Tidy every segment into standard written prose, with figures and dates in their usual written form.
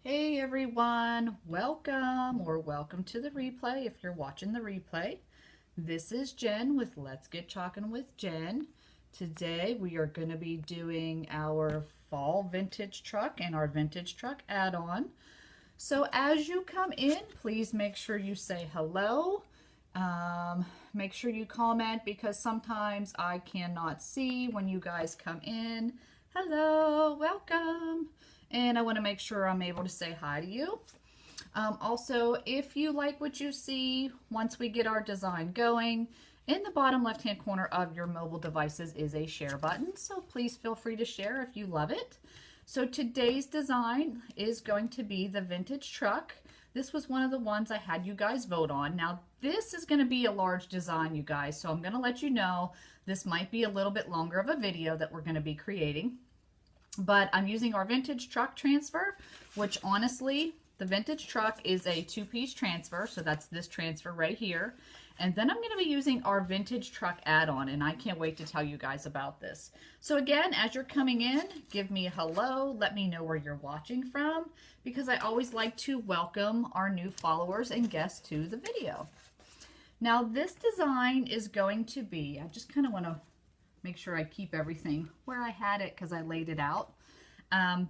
Hey everyone, welcome to the replay if you're watching the replay. This is Jen with Let's Get Chalkin' with Jen. Today we are going to be doing our fall vintage truck and our vintage truck add-on. So as you come in, please make sure you say hello. Make sure you comment because sometimes I cannot see when you guys come in. Hello, welcome. And I want to make sure I'm able to say hi to you. Also, if you like what you see, once we get our design going, in the bottom left-hand corner of your mobile devices is a share button. So please feel free to share if you love it. So today's design is going to be the vintage truck. This was one of the ones I had you guys vote on. Now, this is going to be a large design, you guys. So I'm going to let you know this might be a little bit longer of a video that we're going to be creating. But I'm using our vintage truck transfer, which honestly, the vintage truck is a two-piece transfer. So that's this transfer right here. And then I'm going to be using our vintage truck add-on, and I can't wait to tell you guys about this. So again, as you're coming in, give me a hello. Let me know where you're watching from, because I always like to welcome our new followers and guests to the video. Now this design is going to be, I just kind of want to make sure I keep everything where I had it because I laid it out.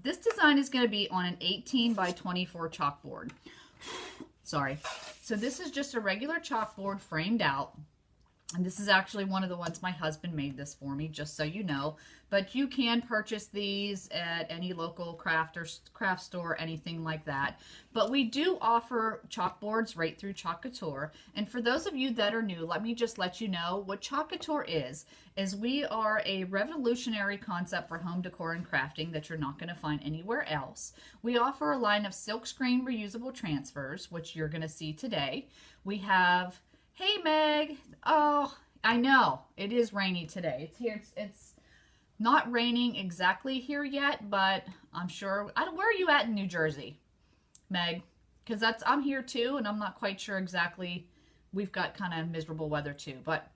This design is going to be on an 18 by 24 chalkboard. Sorry. So this is just a regular chalkboard framed out. And this is actually one of the ones my husband made this for me, just so you know. But you can purchase these at any local craft store, anything like that. But we do offer chalkboards right through Chalk Couture. And for those of you that are new, let me just let you know what Chalk Couture is we are a revolutionary concept for home decor and crafting that you're not going to find anywhere else. We offer a line of silkscreen reusable transfers, which you're going to see today. We have... Hey Meg, oh, I know, it is rainy today. It's here, it's not raining exactly here yet, but I'm sure, where are you at in New Jersey, Meg? Because I'm here too, and I'm not quite sure exactly, we've got kind of miserable weather too, but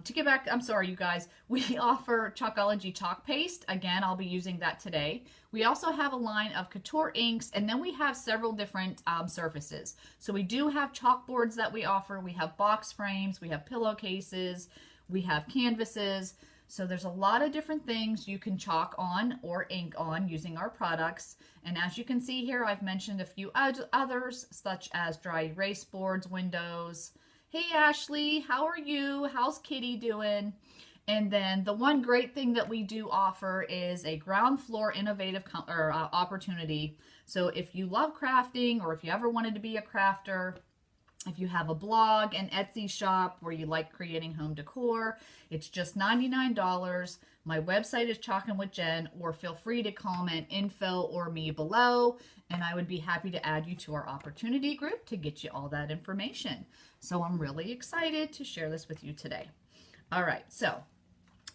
to get back, I'm sorry you guys, we offer Chalkology chalk paste. Again, I'll be using that today. We also have a line of couture inks, and then we have several different surfaces. So we do have chalkboards that we offer. We have box frames, we have pillowcases, we have canvases. So there's a lot of different things you can chalk on or ink on using our products. And as you can see here, I've mentioned a few others, such as dry erase boards, windows. Hey Ashley, how are you? How's Kitty doing? And then the one great thing that we do offer is a ground floor innovative opportunity. So if you love crafting, or if you ever wanted to be a crafter, if you have a blog, an Etsy shop where you like creating home decor, it's just $99. My website is Chalkin' with Jen, or feel free to comment info or me below, and I would be happy to add you to our opportunity group to get you all that information. So I'm really excited to share this with you today. All right, so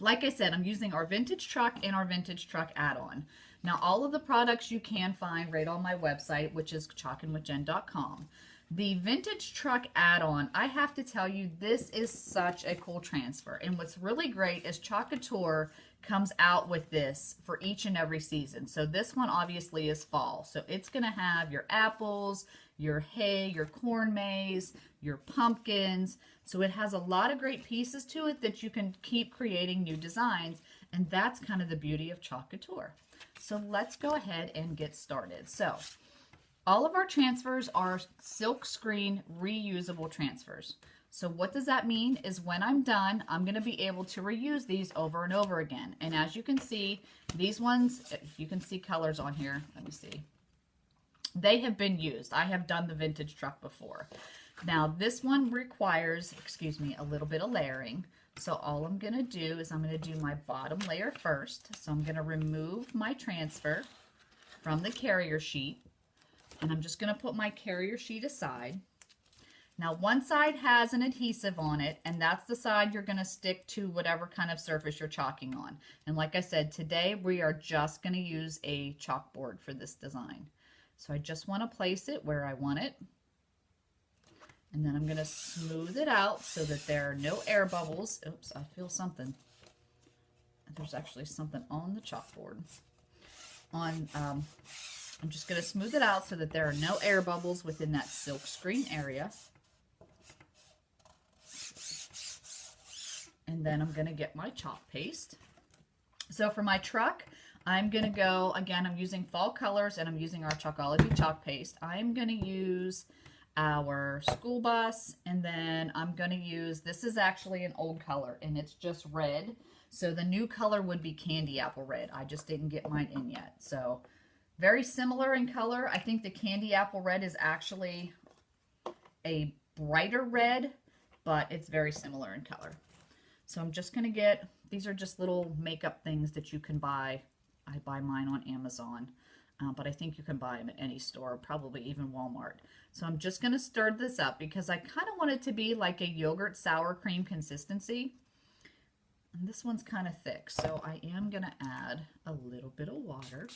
like I said, I'm using our vintage truck and our vintage truck add-on. Now all of the products you can find right on my website, which is chalkinwithjen.com. The vintage truck add-on, I have to tell you, this is such a cool transfer. And what's really great is Chalk Couture comes out with this for each and every season. So this one obviously is fall. So it's going to have your apples, your hay, your corn maze, your pumpkins. So it has a lot of great pieces to it that you can keep creating new designs. And that's kind of the beauty of Chalk Couture. So let's go ahead and get started. So all of our transfers are silk screen reusable transfers. So what does that mean is when I'm done, I'm going to be able to reuse these over and over again. And as you can see, these ones, if you can see colors on here, let me see. They have been used. I have done the vintage truck before. Now this one requires, excuse me, a little bit of layering. So all I'm going to do is I'm going to do my bottom layer first. So I'm going to remove my transfer from the carrier sheet. And I'm just going to put my carrier sheet aside. Now one side has an adhesive on it, and that's the side you're going to stick to whatever kind of surface you're chalking on. And like I said, today we are just going to use a chalkboard for this design. So I just want to place it where I want it. And then I'm going to smooth it out so that there are no air bubbles. Oops, I feel something. There's actually something on the chalkboard. On I'm just going to smooth it out so that there are no air bubbles within that silk screen area. And then I'm going to get my chalk paste. So for my truck, I'm going to go, again, I'm using fall colors and I'm using our Chalkology chalk paste. I'm going to use our school bus, and then I'm going to use, this is actually an old color and it's just red. So the new color would be candy apple red. I just didn't get mine in yet. So very similar in color. I think the candy apple red is actually a brighter red, but it's very similar in color. So I'm just going to get, these are just little makeup things that you can buy. I buy mine on Amazon, but I think you can buy them at any store, probably even Walmart. So I'm just going to stir this up because I kind of want it to be like a yogurt sour cream consistency. And this one's kind of thick, so I am going to add a little bit of water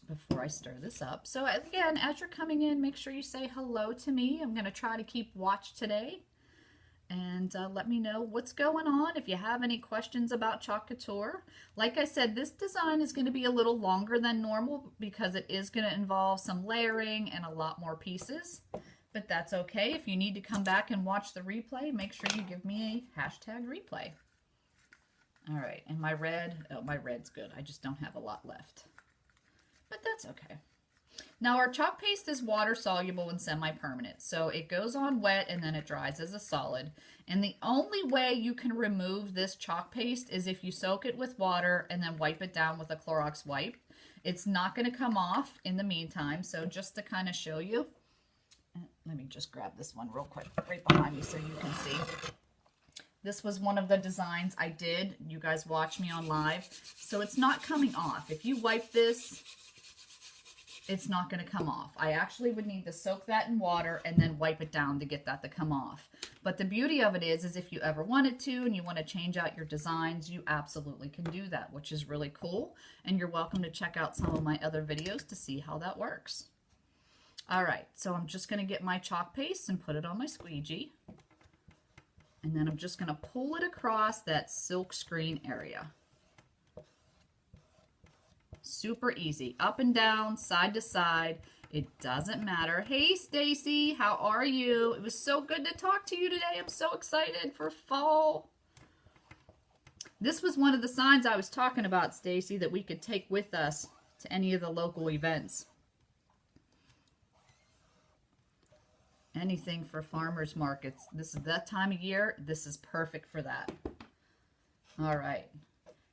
before I stir this up. So again, as you're coming in, make sure you say hello to me. I'm going to try to keep watch today. And let me know what's going on if you have any questions about Chalk Couture. Like I said, this design is going to be a little longer than normal because it is going to involve some layering and a lot more pieces. But that's okay. If you need to come back and watch the replay, make sure you give me a #replay. All right, and my red, oh, my red's good. I just don't have a lot left. But that's okay. Now our chalk paste is water soluble and semi-permanent, so it goes on wet and then it dries as a solid. And the only way you can remove this chalk paste is if you soak it with water and then wipe it down with a Clorox wipe. It's not going to come off in the meantime, so just to kind of show you, let me just grab this one real quick right behind me so you can see. This was one of the designs I did. You guys watch me on live, so it's not coming off. If you wipe this, it's not going to come off. I actually would need to soak that in water and then wipe it down to get that to come off. But the beauty of it is if you ever wanted to and you want to change out your designs, you absolutely can do that, which is really cool. And you're welcome to check out some of my other videos to see how that works. All right, so I'm just going to get my chalk paste and put it on my squeegee. And then I'm just going to pull it across that silk screen area. Super easy, up and down, side to side. It doesn't matter. Hey, Stacy, how are you? It was so good to talk to you today. I'm so excited for fall. This was one of the signs I was talking about, Stacy, that we could take with us to any of the local events. Anything for farmers markets. This is that time of year. This is perfect for that. All right.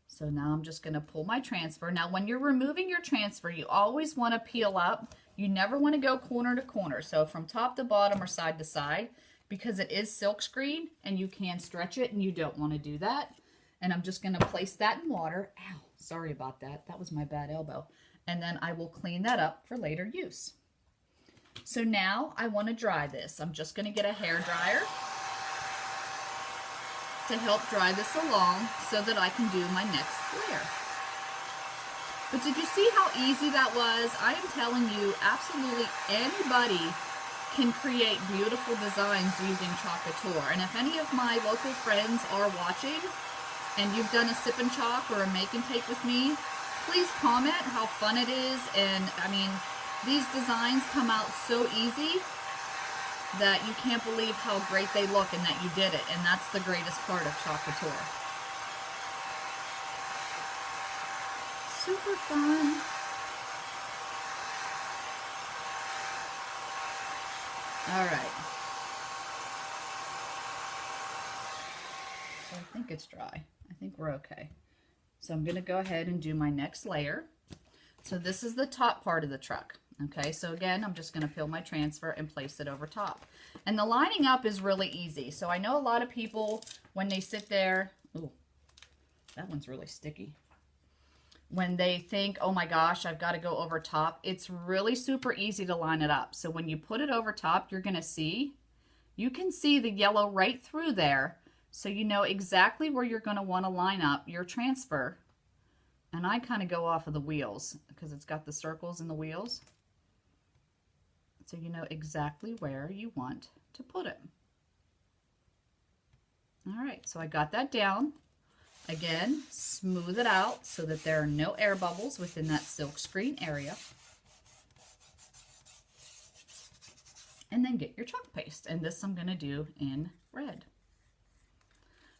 So now I'm just going to pull my transfer. Now when you're removing your transfer, you always want to peel up. You never want to go corner to corner. So from top to bottom or side to side, because it is silk screen and you can stretch it and you don't want to do that. And I'm just going to place that in water. Ow, sorry about that. That was my bad elbow. And then I will clean that up for later use. So now I want to dry this. I'm just going to get a hair dryer to help dry this along so that I can do my next layer. But did you see how easy that was? I am telling you, absolutely anybody can create beautiful designs using Chalk Couture. And if any of my local friends are watching and you've done a sip and chalk or a make and take with me, please comment how fun it is. And I mean, these designs come out so easy that you can't believe how great they look and that you did it. And that's the greatest part of Chalk Couture. Super fun. All right. So I think it's dry. I think we're okay. So I'm going to go ahead and do my next layer. So this is the top part of the truck. Okay, so again, I'm just going to peel my transfer and place it over top. And the lining up is really easy. So I know a lot of people, when they sit there, ooh, that one's really sticky. When they think, oh my gosh, I've got to go over top, it's really super easy to line it up. So when you put it over top, you're going to see, you can see the yellow right through there. So you know exactly where you're going to want to line up your transfer. And I kind of go off of the wheels because it's got the circles in the wheels. So you know exactly where you want to put it. All right, so I got that down. Again, smooth it out so that there are no air bubbles within that silk screen area. And then get your chalk paste. And this I'm going to do in red.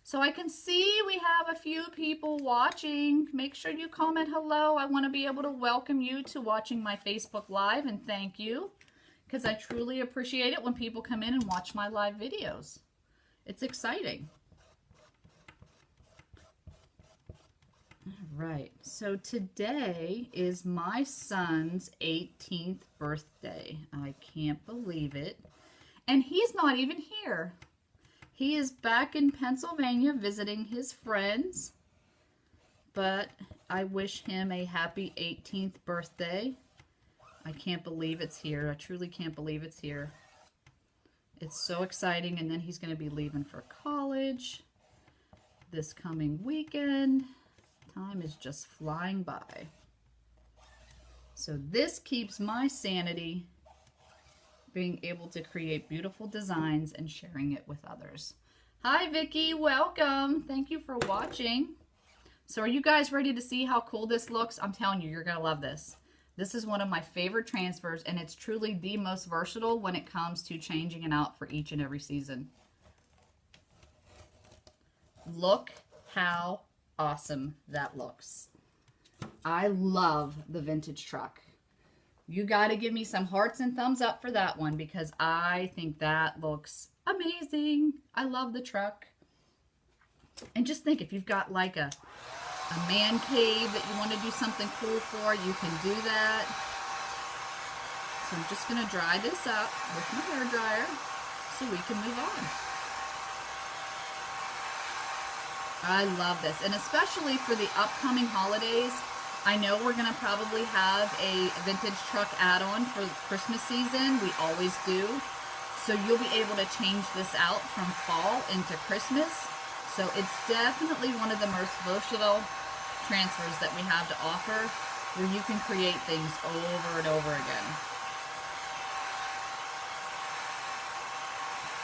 So I can see we have a few people watching. Make sure you comment hello. I want to be able to welcome you to watching my Facebook Live, and thank you, because I truly appreciate it when people come in and watch my live videos. It's exciting. All right, so today is my son's 18th birthday. I can't believe it. And he's not even here. He is back in Pennsylvania visiting his friends. But I wish him a happy 18th birthday. I can't believe it's here. I truly can't believe it's here. It's so exciting. And then he's going to be leaving for college this coming weekend. Time is just flying by. So this keeps my sanity, being able to create beautiful designs and sharing it with others. Hi Vicky, welcome. Thank you for watching. So are you guys ready to see how cool this looks? I'm telling you, you're gonna love this. This is one of my favorite transfers, and it's truly the most versatile when it comes to changing it out for each and every season. Look how awesome that looks. I love the vintage truck. You got to give me some hearts and thumbs up for that one, because I think that looks amazing. I love the truck. And just think, if you've got like a man cave that you want to do something cool for, you can do that. So I'm just going to dry this up with my hair dryer so we can move on. I love this, and especially for the upcoming holidays. I know we're going to probably have a vintage truck add-on for Christmas season. We always do. So you'll be able to change this out from fall into Christmas. So it's definitely one of the most versatile transfers that we have to offer, where you can create things over and over again.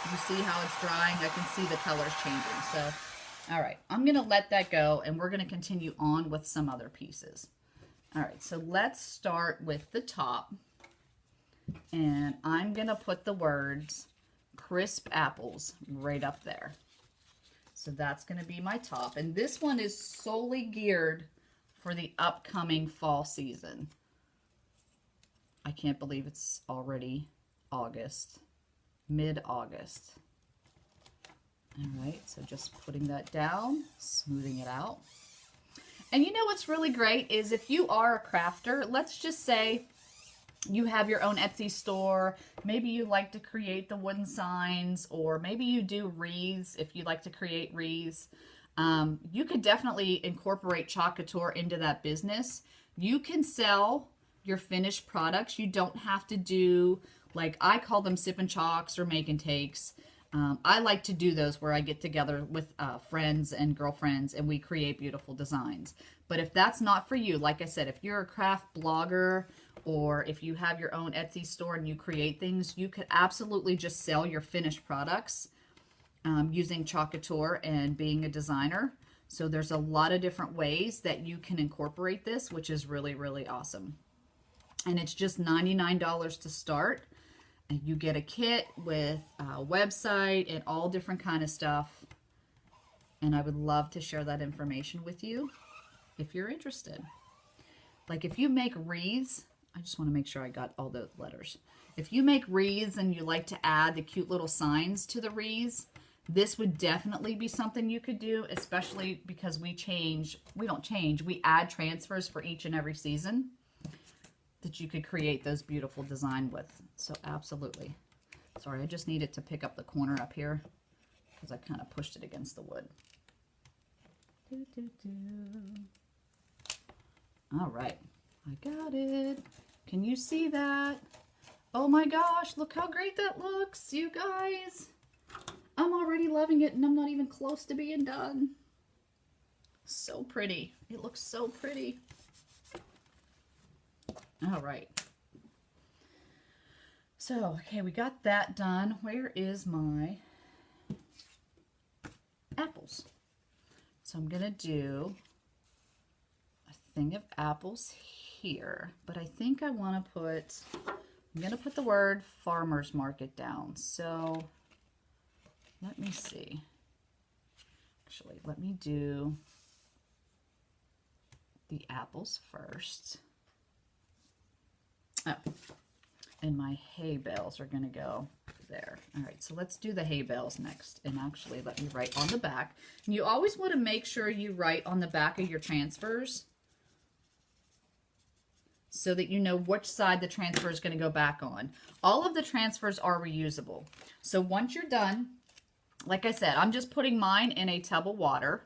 You see how it's drying? I can see the colors changing. So all right, I'm going to let that go, and we're going to continue on with some other pieces. All right, so let's start with the top, and I'm going to put the words crisp apples right up there. So that's going to be my top, and this one is solely geared for the upcoming fall season. I can't believe it's already August, mid-August. All right, so just putting that down, smoothing it out. And you know what's really great is if you are a crafter, let's just say you have your own Etsy store, maybe you like to create the wooden signs, or maybe you do wreaths if you like to create wreaths. You could definitely incorporate Chalk Couture into that business. You can sell your finished products. You don't have to do, like I call them sip and chalks or make and takes. I like to do those where I get together with friends and girlfriends and we create beautiful designs. But if that's not for you, like I said, if you're a craft blogger, or if you have your own Etsy store and you create things, you could absolutely just sell your finished products using Chalk Couture and being a designer. So there's a lot of different ways that you can incorporate this, which is really, really awesome. And it's just $99 to start. And you get a kit with a website and all different kind of stuff. And I would love to share that information with you if you're interested. Like if you make wreaths, I just want to make sure I got all the letters. If you make wreaths and you like to add the cute little signs to the wreaths, this would definitely be something you could do, especially because we add transfers for each and every season that you could create those beautiful design with. So absolutely. Sorry, I just needed to pick up the corner up here because I kind of pushed it against the wood. All right, I got it. Can you see that? Oh my gosh, look how great that looks, you guys. I'm already loving it and I'm not even close to being done. So pretty. It looks so pretty. All right. So, okay, we got that done. Where is my apples? So I'm going to do a thing of apples here, but I think I want to put, I'm going to put the word farmer's market down. So let me see. Actually, let me do the apples first. Oh, and my hay bales are going to go there. All right, so let's do the hay bales next. And actually, let me write on the back. And you always want to make sure you write on the back of your transfers so that you know which side the transfer is going to go back on. All of the transfers are reusable. So once you're done, like I said, I'm just putting mine in a tub of water,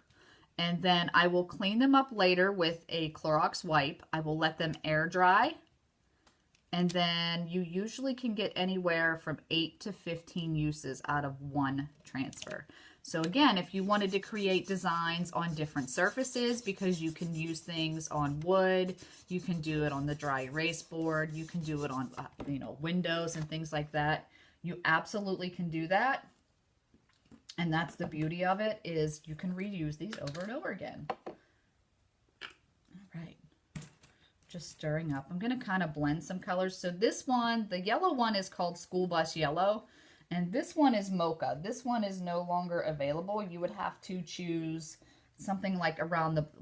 and then I will clean them up later with a Clorox wipe. I will let them air dry. And then you usually can get anywhere from 8 to 15 uses out of one transfer. So again, if you wanted to create designs on different surfaces, because you can use things on wood, you can do it on the dry erase board, you can do it on windows and things like that. You absolutely can do that. And that's the beauty of it, is you can reuse these over and over again. All right. Just stirring up. I'm going to kind of blend some colors. So this one, the yellow one is called School Bus Yellow, and this one is Mocha. This one is no longer available. You would have to choose something like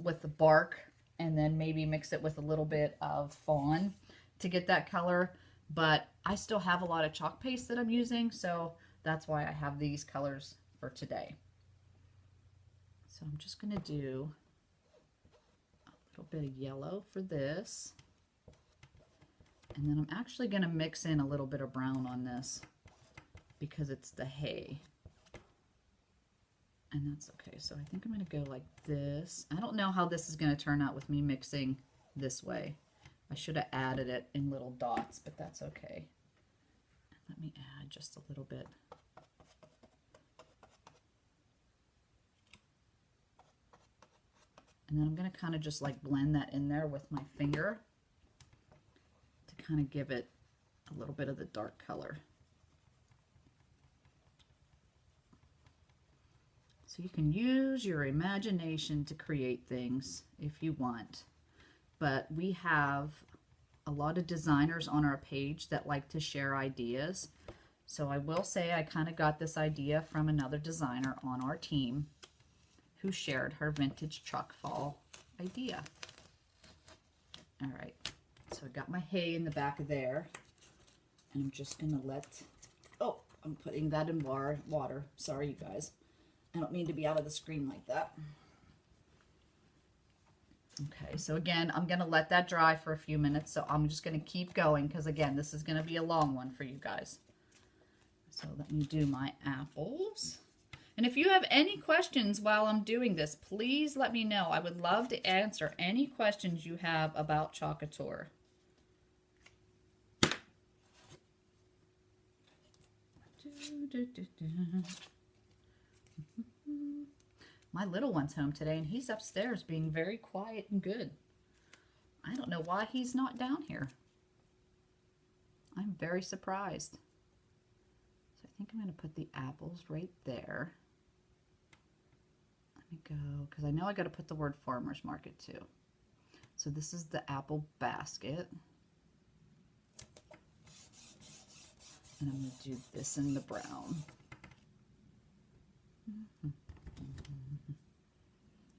with the bark, and then maybe mix it with a little bit of fawn to get that color. But I still have a lot of chalk paste that I'm using, so that's why I have these colors for today. So I'm just going to do bit of yellow for this, and then I'm actually going to mix in a little bit of brown on this because it's the hay, and that's okay. So I think I'm going to go like this. I don't know how this is going to turn out with me mixing this way. I should have added it in little dots, but that's okay. Let me add just a little bit. And then I'm going to kind of just like blend that in there with my finger to kind of give it a little bit of the dark color. So you can use your imagination to create things if you want. But we have a lot of designers on our page that like to share ideas. So I will say I kind of got this idea from another designer on our team who shared her vintage chalk fall idea. All right, so I got my hay in the back of there, and I'm just gonna I'm putting that in water. Sorry, you guys. I don't mean to be out of the screen like that. Okay, so again, I'm gonna let that dry for a few minutes, so I'm just gonna keep going because again, this is gonna be a long one for you guys. So let me do my apples. And if you have any questions while I'm doing this, please let me know. I would love to answer any questions you have about Chalk Couture. My little one's home today, and he's upstairs being very quiet and good. I don't know why he's not down here. I'm very surprised. So I think I'm going to put the apples right there. Let me go, because I know I got to put the word farmer's market too. So this is the apple basket. And I'm going to do this in the brown.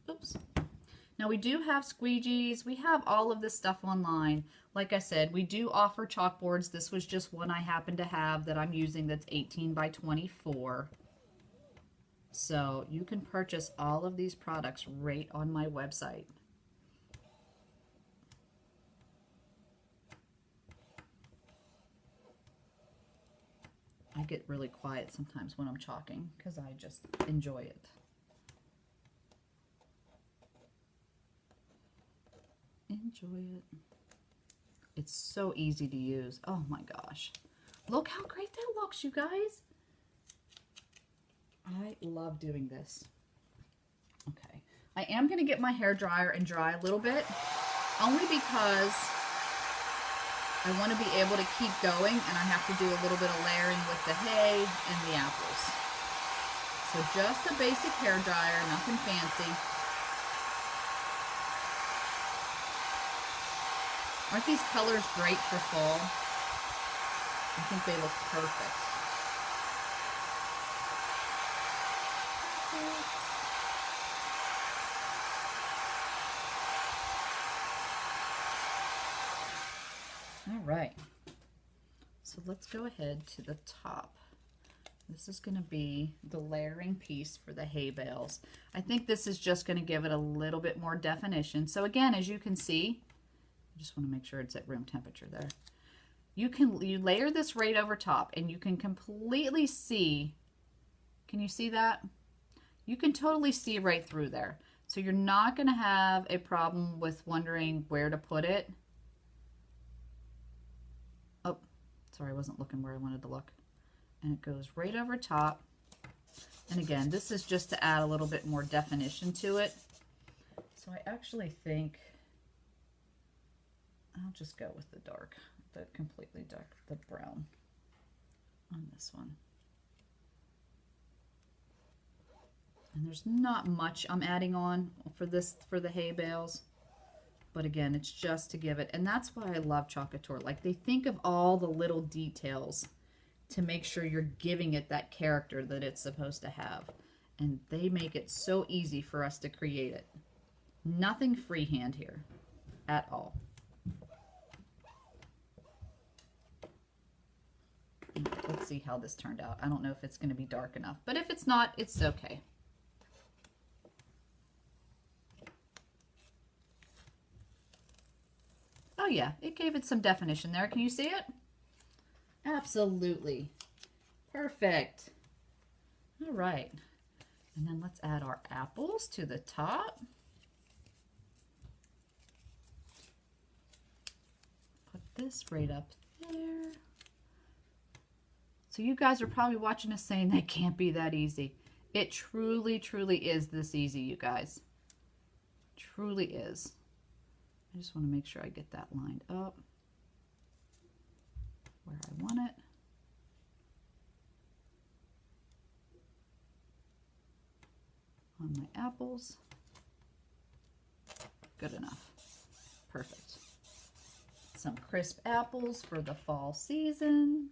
Oops. Now we do have squeegees. We have all of this stuff online. Like I said, we do offer chalkboards. This was just one I happen to have that I'm using that's 18 by 24. So you can purchase all of these products right on my website. I get really quiet sometimes when I'm chalking because I just enjoy it. Enjoy it. It's so easy to use. Oh my gosh. Look how great that looks, you guys. I love doing this. Okay. I am going to get my hair dryer and dry a little bit, only because I want to be able to keep going, and I have to do a little bit of layering with the hay and the apples. So just a basic hair dryer, nothing fancy. Aren't these colors great for fall? I think they look perfect. All right. So let's go ahead to the top. This is going to be the layering piece for the hay bales. I think this is just going to give it a little bit more definition. So again, as you can see, I just want to make sure it's at room temperature there. You layer this right over top and you can completely see, can you see that? You can totally see right through there. So you're not going to have a problem with wondering where to put it. Oh, sorry, I wasn't looking where I wanted to look. And it goes right over top. And again, this is just to add a little bit more definition to it. So I actually think I'll just go with the dark, the completely dark, the brown on this one. And there's not much I'm adding on for this, for the hay bales. But again, it's just to give it, and that's why I love Chalk Couture. Like, they think of all the little details to make sure you're giving it that character that it's supposed to have. And they make it so easy for us to create it. Nothing freehand here at all. Let's see how this turned out. I don't know if it's going to be dark enough, but if it's not, it's okay. Oh yeah, it gave it some definition there. Can you see it? Absolutely. Perfect. All right. And then let's add our apples to the top. Put this right up there. So you guys are probably watching us saying that can't be that easy. It truly, truly is this easy, you guys. Truly is. I just want to make sure I get that lined up where I want it. On my apples. Good enough. Perfect. Some crisp apples for the fall season.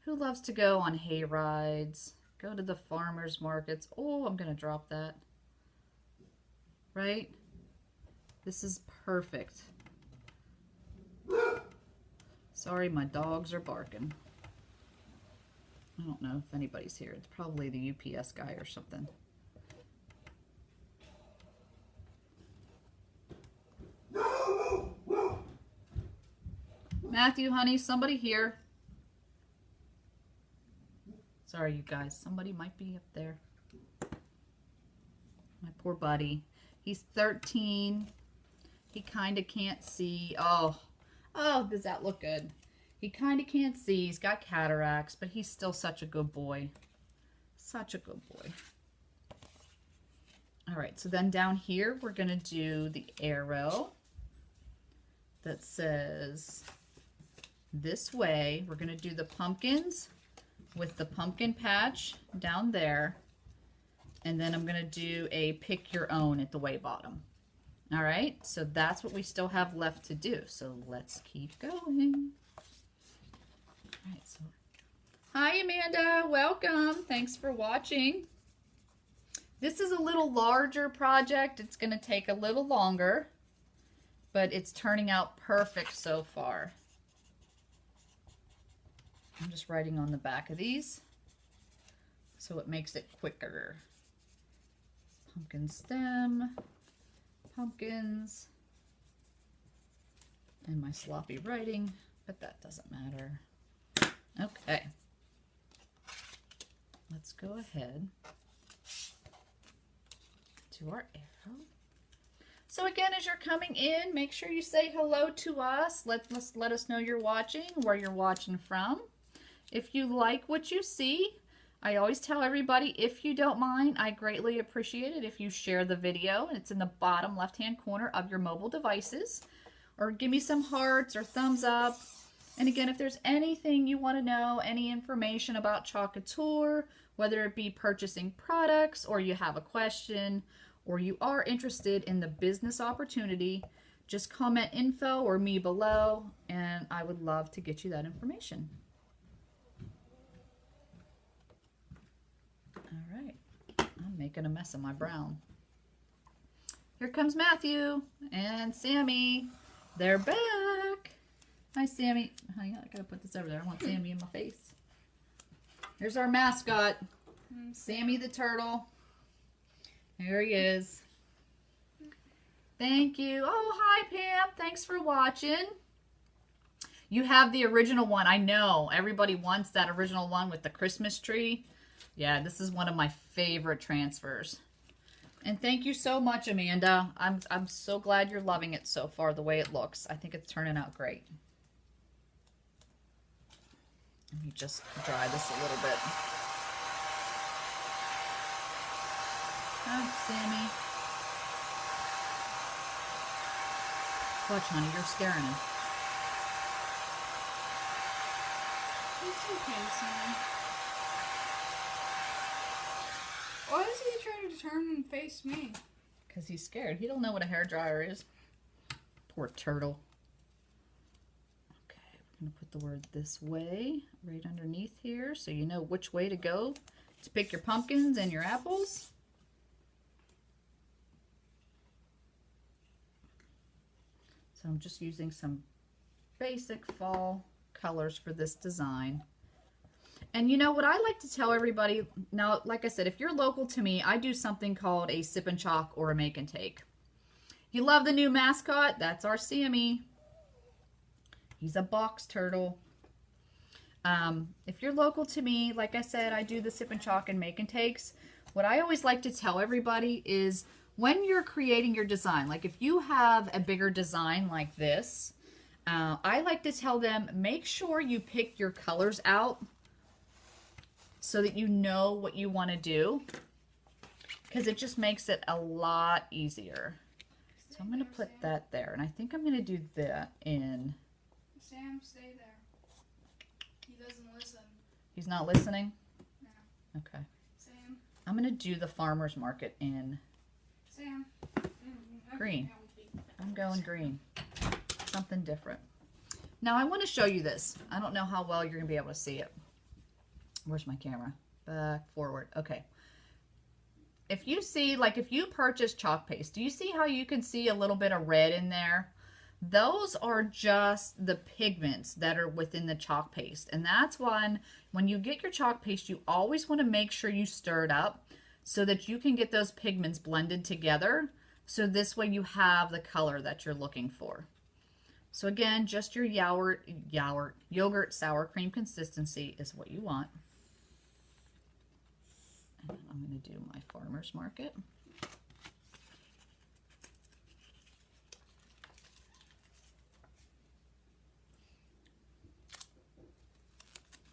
Who loves to go on hay rides? Go to the farmers markets. Oh, I'm going to drop that. Right? This is perfect. Sorry, my dogs are barking. I don't know if anybody's here. It's probably the UPS guy or something. Matthew, honey, somebody here. Sorry, you guys. Somebody might be up there. My poor buddy. He's 13. He kind of can't see. Oh, does that look good? He kind of can't see. He's got cataracts, but he's still such a good boy. Such a good boy. All right, so then down here, we're going to do the arrow that says this way. We're going to do the pumpkins with the pumpkin patch down there. And then I'm going to do a pick your own at the way bottom. All right, so that's what we still have left to do. So let's keep going. All right, so hi, Amanda. Welcome. Thanks for watching. This is a little larger project. It's going to take a little longer, but it's turning out perfect so far. I'm just writing on the back of these so it makes it quicker. Pumpkin stem, pumpkins, and my sloppy writing, but that doesn't matter. Okay, let's go ahead to our arrow. So again, as you're coming in, make sure you say hello to us. Let us know you're watching, where you're watching from. If you like what you see, I always tell everybody, if you don't mind, I greatly appreciate it if you share the video. It's in the bottom left-hand corner of your mobile devices. Or give me some hearts or thumbs up. And again, if there's anything you want to know, any information about Chalk Couture, whether it be purchasing products or you have a question or you are interested in the business opportunity, just comment info or me below, and I would love to get you that information. All right, I'm making a mess of my brown. Here comes Matthew and Sammy. They're back. Hi, Sammy. Hang on, I gotta put this over there. I want Sammy in my face. Here's our mascot, Sammy the turtle. Here he is. Thank you. Oh, hi, Pam. Thanks for watching. You have the original one. I know. Everybody wants that original one with the Christmas tree. Yeah, this is one of my favorite transfers. And thank you so much, Amanda. I'm so glad you're loving it so far, the way it looks. I think it's turning out great. Let me just dry this a little bit. Oh, Sammy. Watch, honey, you're scaring him. It's okay, Sammy. Why is he trying to turn and face me? Because he's scared. He don't know what a hairdryer is. Poor turtle. Okay, we're going to put the word this way right underneath here so you know which way to go to pick your pumpkins and your apples. So I'm just using some basic fall colors for this design. And you know what I like to tell everybody, now, like I said, if you're local to me, I do something called a sip and chalk or a make and take. You love the new mascot? That's our Sammy. He's a box turtle. If you're local to me, like I said, I do the sip and chalk and make and takes. What I always like to tell everybody is when you're creating your design, like if you have a bigger design like this, I like to tell them, make sure you pick your colors out so that you know what you want to do, because it just makes it a lot easier. So I'm going to put that there, and I think I'm going to do that in... Sam, stay there. He doesn't listen. He's not listening? No. Okay. Sam. I'm going to do the farmer's market in Sam. green. I'm going green. Something different. Now I want to show you this. I don't know how well you're going to be able to see it. Where's my camera? Back, forward. Okay. If you see, like if you purchase chalk paste, do you see how you can see a little bit of red in there? Those are just the pigments that are within the chalk paste. And that's when you get your chalk paste, you always want to make sure you stir it up so that you can get those pigments blended together. So this way you have the color that you're looking for. So again, just your yogurt sour cream consistency is what you want. And I'm going to do my farmer's market.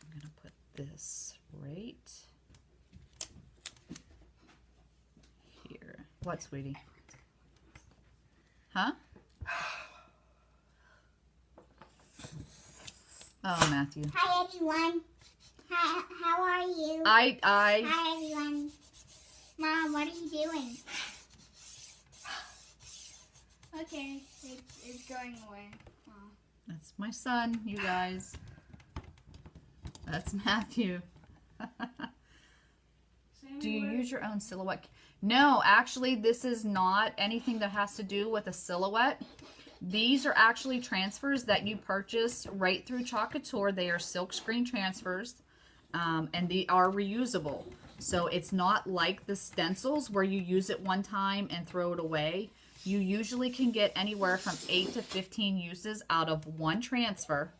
I'm going to put this right here. What, sweetie? Huh? Oh, Matthew. Hi, everyone. Hi, how are you? Hi, everyone. Mom, what are you doing? Okay, it's going away. Oh. That's my son, you guys. That's Matthew. Do you use your own silhouette? No, actually, this is not anything that has to do with a silhouette. These are actually transfers that you purchase right through Chalk Couture. They are silk screen transfers, and they are reusable. So it's not like the stencils where you use it one time and throw it away. You usually can get anywhere from 8 to 15 uses out of one transfer,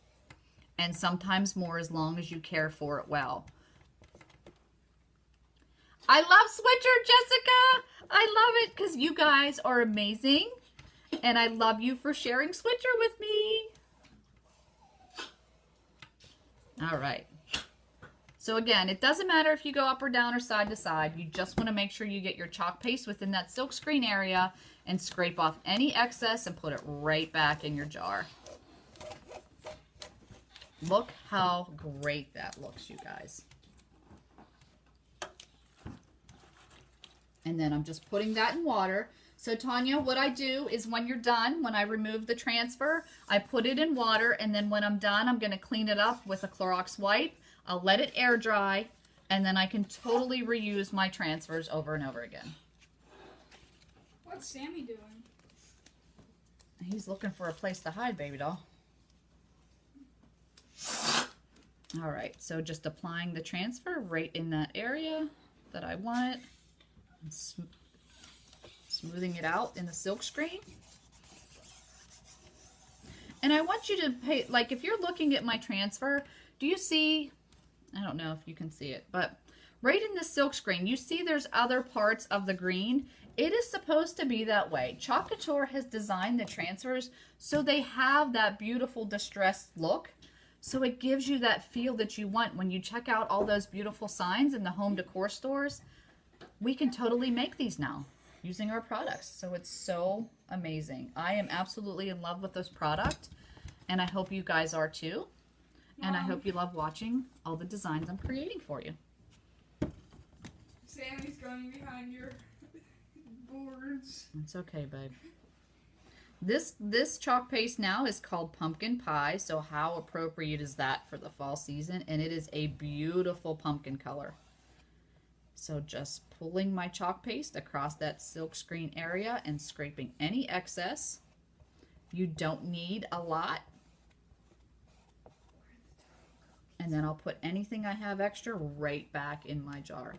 and sometimes more as long as you care for it well. I love Switcher, Jessica. I love it because you guys are amazing. And I love you for sharing Switcher with me. All right. So again, it doesn't matter if you go up or down or side to side. You just want to make sure you get your chalk paste within that silk screen area and scrape off any excess and put it right back in your jar. Look how great that looks, you guys. And then I'm just putting that in water. So Tanya, what I do is when you're done, when I remove the transfer, I put it in water, and then when I'm done, I'm going to clean it up with a Clorox wipe. I'll let it air dry, and then I can totally reuse my transfers over and over again. What's Sammy doing? He's looking for a place to hide, baby doll. All right, so just applying the transfer right in that area that I want it. And smoothing it out in the silk screen. And I want you to pay, like if you're looking at my transfer, do you see, I don't know if you can see it, but right in the silk screen, you see there's other parts of the green. It is supposed to be that way. Chalk Couture has designed the transfers so they have that beautiful distressed look. So it gives you that feel that you want when you check out all those beautiful signs in the home decor stores. We can totally make these now using our products. So it's so amazing. I am absolutely in love with this product, and I hope you guys are too. And I hope you love watching all the designs I'm creating for you. Sammy's going behind your boards. It's okay, babe. This chalk paste now is called pumpkin pie, so how appropriate is that for the fall season? And it is a beautiful pumpkin color. So just pulling my chalk paste across that silk screen area and scraping any excess. You don't need a lot. And then I'll put anything I have extra right back in my jar.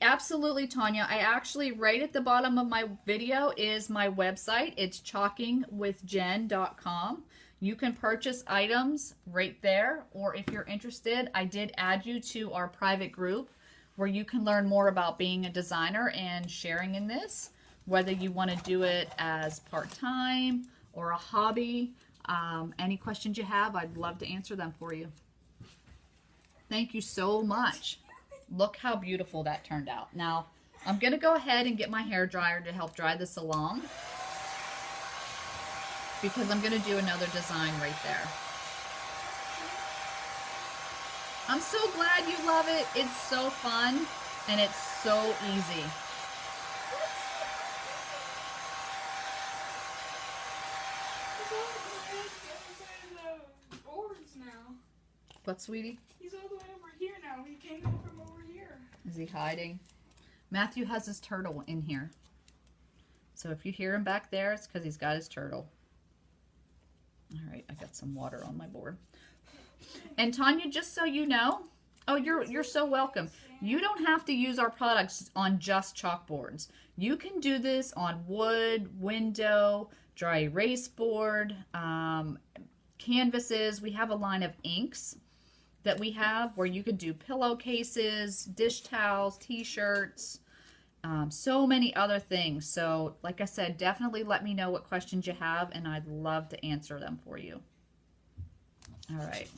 Absolutely, Tanya. I actually, right at the bottom of my video is my website. It's chalkingwithjen.com. You can purchase items right there, or if you're interested, I did add you to our private group where you can learn more about being a designer and sharing in this, whether you want to do it as part-time or a hobby. Any questions you have, I'd love to answer them for you. Thank you so much. Look how beautiful that turned out. Now, I'm going to go ahead and get my hair dryer to help dry this along, because I'm going to do another design right there. I'm so glad you love it. It's so fun and it's so easy. What, sweetie? He's all the way over here now. He came in from over here. Is he hiding? Matthew has his turtle in here. So if you hear him back there, it's because he's got his turtle. All right, I got some water on my board. And Tanya, just so you know, oh, you're so welcome. You don't have to use our products on just chalkboards. You can do this on wood, window, dry erase board, canvases. We have a line of inks that we have where you could do pillowcases, dish towels, t-shirts, so many other things. So like I said, definitely let me know what questions you have, and I'd love to answer them for you. All right.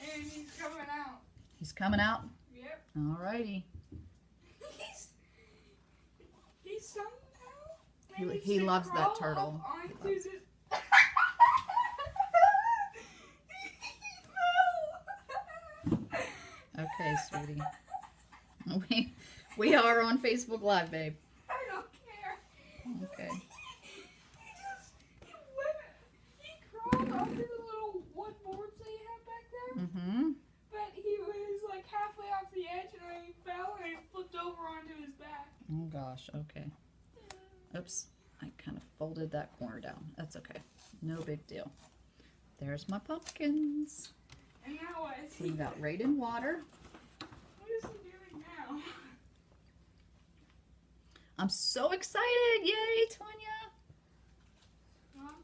And he's coming out. He's coming out? Yep. All righty. He's stung now? He loves that turtle. Okay, sweetie. We are on Facebook Live, babe. I don't care. Okay. He crawled onto the little wood boards that you have back there. Mm-hmm. But he was like halfway off the edge and then he fell and he flipped over onto his back. Oh gosh, okay. Oops, I kind of folded that corner down. That's okay. No big deal. There's my pumpkins. And now what is he Cleaned out right in water. What is he doing now? I'm so excited! Yay, Tanya! Mom?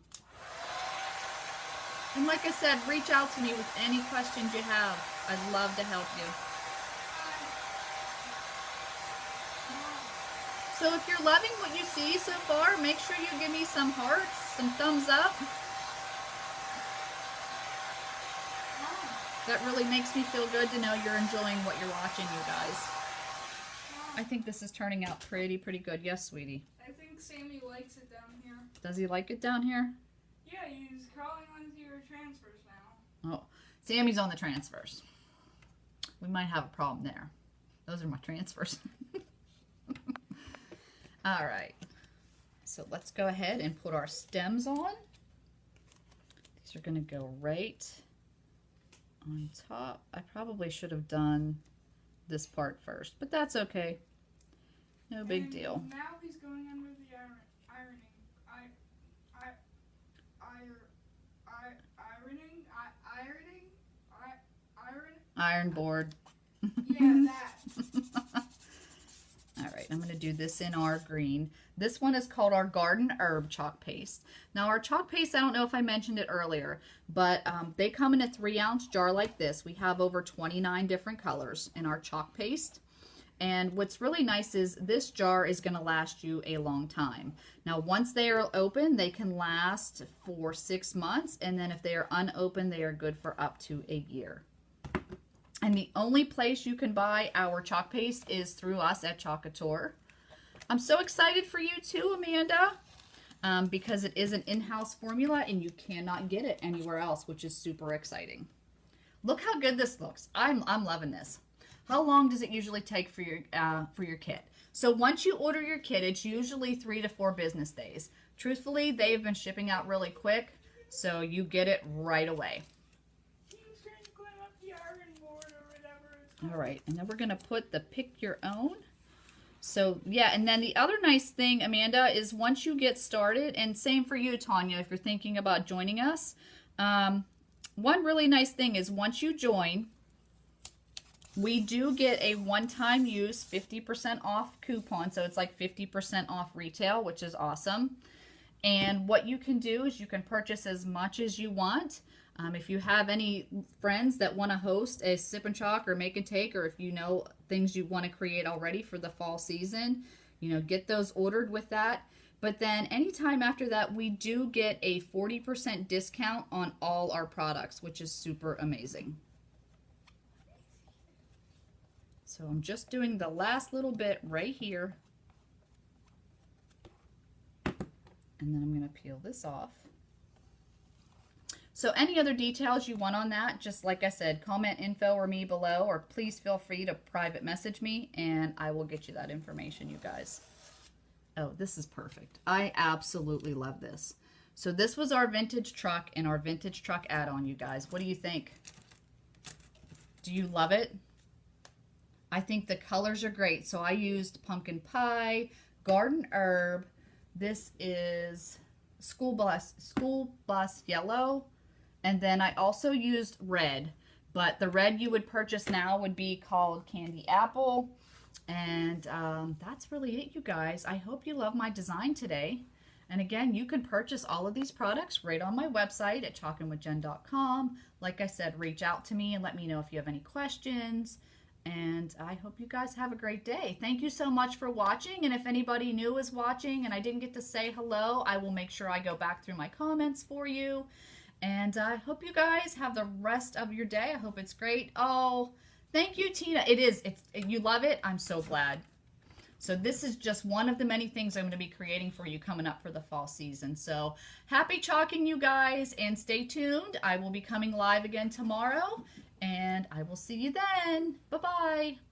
And like I said, reach out to me with any questions you have. I'd love to help you. So if you're loving what you see so far, make sure you give me some hearts, some thumbs up. That really makes me feel good to know you're enjoying what you're watching, you guys. I think this is turning out pretty good. Yes, sweetie. I think Sammy likes it down here. Does he like it down here? Yeah, he's crawling onto your transfers now. Oh, Sammy's on the transfers. We might have a problem there. Those are my transfers. All right. So let's go ahead and put our stems on. These are going to go right on top. I probably should have done this part first, but that's okay. No big deal. Now he's going under the ironing. Iron board. Yeah, that. All right, I'm going to do this in our green. This one is called our garden herb chalk paste. Now our chalk paste, I don't know if I mentioned it earlier, but they come in a 3-ounce jar like this. We have over 29 different colors in our chalk paste. And what's really nice is this jar is going to last you a long time. Now, once they are open, they can last for 6 months. And then if they are unopened, they are good for up to a year. And the only place you can buy our chalk paste is through us at Chalk Couture. I'm so excited for you too, Amanda, because it is an in-house formula and you cannot get it anywhere else, which is super exciting. Look how good this looks. I'm loving this. How long does it usually take for your kit? So once you order your kit, it's usually 3 to 4 business days. Truthfully, they've been shipping out really quick, so you get it right away. He's trying to clean up the iron board or whatever it's called. All right, and then we're going to put the pick your own. So yeah, and then the other nice thing, Amanda, is once you get started, and same for you, Tanya, if you're thinking about joining us, one really nice thing is once you join, we do get a one-time use 50% off coupon. So it's like 50% off retail, which is awesome. And what you can do is you can purchase as much as you want. If you have any friends that want to host a sip and chalk or make and take, or if you know things you want to create already for the fall season, you know, get those ordered with that. But then anytime after that, we do get a 40% discount on all our products, which is super amazing. So I'm just doing the last little bit right here. And then I'm going to peel this off. So any other details you want on that, just like I said, comment info or me below, or please feel free to private message me and I will get you that information, you guys. Oh, this is perfect. I absolutely love this. So this was our vintage truck and our vintage truck add-on, you guys. What do you think? Do you love it? I think the colors are great. So I used pumpkin pie, garden herb. This is school bus yellow. And then I also used red. But the red you would purchase now would be called candy apple. And that's really it, you guys. I hope you love my design today. And again, you can purchase all of these products right on my website at chalkandwithjen.com. Like I said, reach out to me and let me know if you have any questions. And I hope you guys have a great day. Thank you so much for watching. And if anybody new is watching and I didn't get to say hello, I will make sure I go back through my comments for you. And I hope you guys have the rest of your day. I hope it's great. Oh, thank you, Tina. You love it. I'm so glad. So this is just one of the many things I'm going to be creating for you coming up for the fall season. So happy chalking, you guys, and stay tuned. I will be coming live again tomorrow, and I will see you then. Bye-bye.